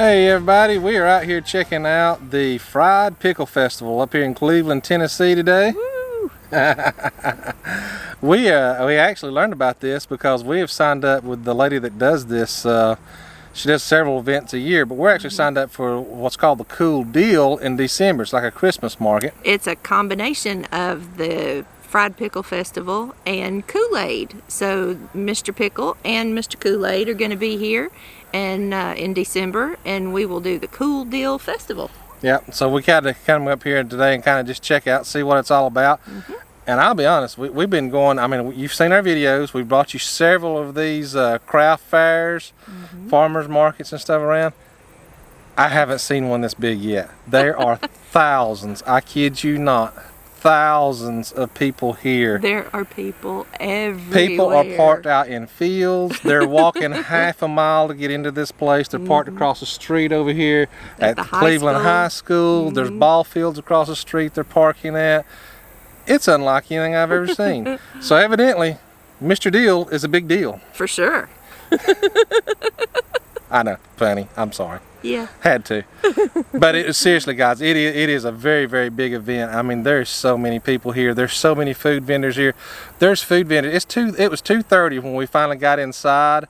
Hey everybody, we are out here checking out the Fried Pickle Festival up here in Cleveland, Tennessee today. Woo! We actually learned about this because we have signed up with the lady that does this. She does several events a year, but we're actually signed up for what's called the Kool-Dill in December. It's like a Christmas market. It's a combination of the Fried Pickle Festival and Kool-Aid. So Mr. Pickle and Mr. Kool-Aid are going to be here and in December, and we will do the Kool-Dill Festival. Yeah, so we kind of come up here today and kind of just check out, see what it's all about. And I'll be honest, we've been going, I mean, you've seen our videos. We brought you several of these craft fairs, farmers markets and stuff around. I haven't seen one this big yet. There are thousands, I kid you not, thousands of people here. There are people everywhere. People are parked out in fields. They're walking half a mile to get into this place. They're parked across the street over here at the Cleveland High School. There's ball fields across the street they're parking at. It's unlike anything I've ever seen. So evidently, Mr. Deal is a big deal. For sure. I know, funny. I'm sorry. Yeah. Had to. But seriously, guys, it is a very, very big event. I mean, there's so many people here. There's so many food vendors here. There's food vendors. It was 2:30 when we finally got inside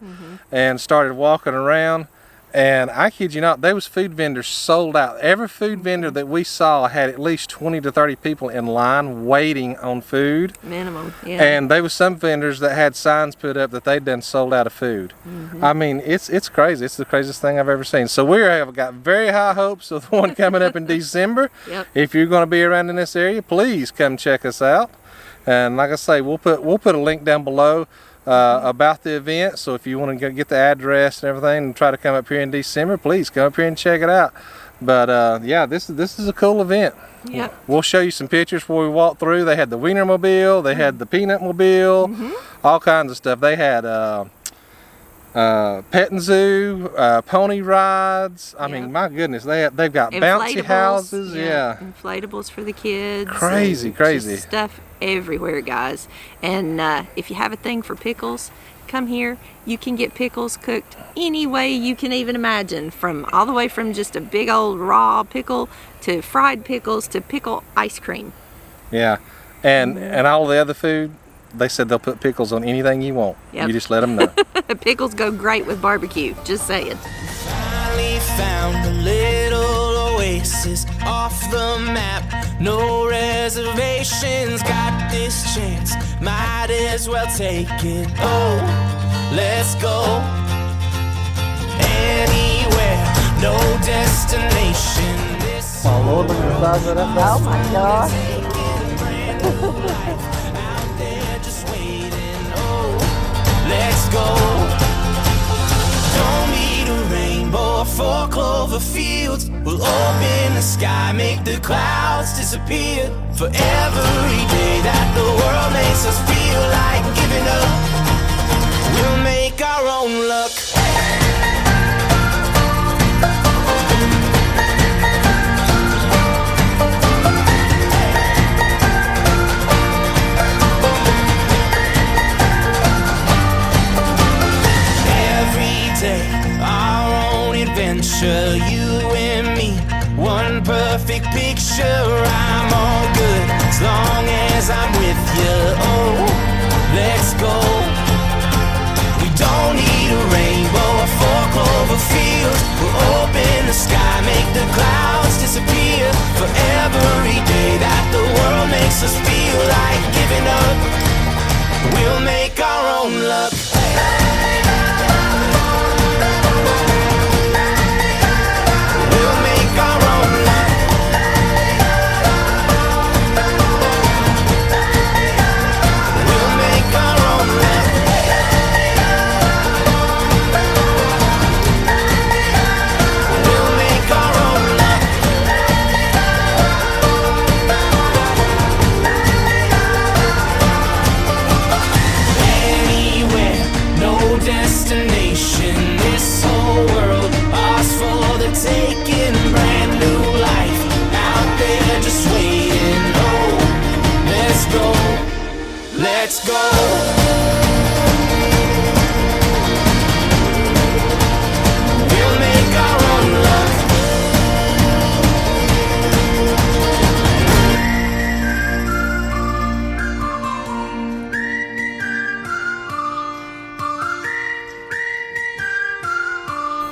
and started walking around. And I kid you not, there was food vendors sold out. Every food vendor that we saw had at least 20 to 30 people in line waiting on food. Minimum, yeah. And there was some vendors that had signs put up that they'd done sold out of food. I mean, it's crazy. It's the craziest thing I've ever seen. So we have got very high hopes of the one coming up in December. Yep. If you're going to be around in this area, please come check us out. And like I say, we'll put a link down below about the event, so if you want to get the address and everything and try to come up here in December, please come up here and check it out. But yeah, this is a cool event. Yep. We'll show you some pictures before we walk through. They had the Wienermobile, they had the Peanut Mobile, all kinds of stuff. They had pet and zoo, pony rides. I mean, my goodness, they've got bouncy houses. Yeah, inflatables for the kids. Crazy. Just stuff everywhere, guys. And if you have a thing for pickles, come here. You can get pickles cooked any way you can even imagine, from all the way from just a big old raw pickle to fried pickles to pickle ice cream. Yeah, and all the other food. They said they'll put pickles on anything you want. Yep. You just let them know. Pickles go great with barbecue, just saying. Finally found a little oasis off the map. No reservations, got this chance. Might as well take it. Oh, let's go. Anywhere, no destination. This Lord, look at the size of that. Oh my gosh. Let's go. Don't need a rainbow or 4 clover fields. We'll open the sky, make the clouds disappear. For every day that the world makes us feel like giving up, we'll make our own luck. You and me, one perfect picture. I'm all good as long as I'm with you. Oh, let's go. We don't need a rainbow or 4 clover fields. We'll open the sky, make the clouds disappear. For every day that the world makes us feel like giving up, we'll make our own luck. Let's go. We'll make our own life.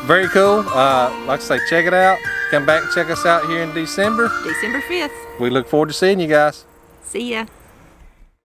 Very cool. Like I say, check it out. Come back and check us out here in December. December 5th. We look forward to seeing you guys. See ya.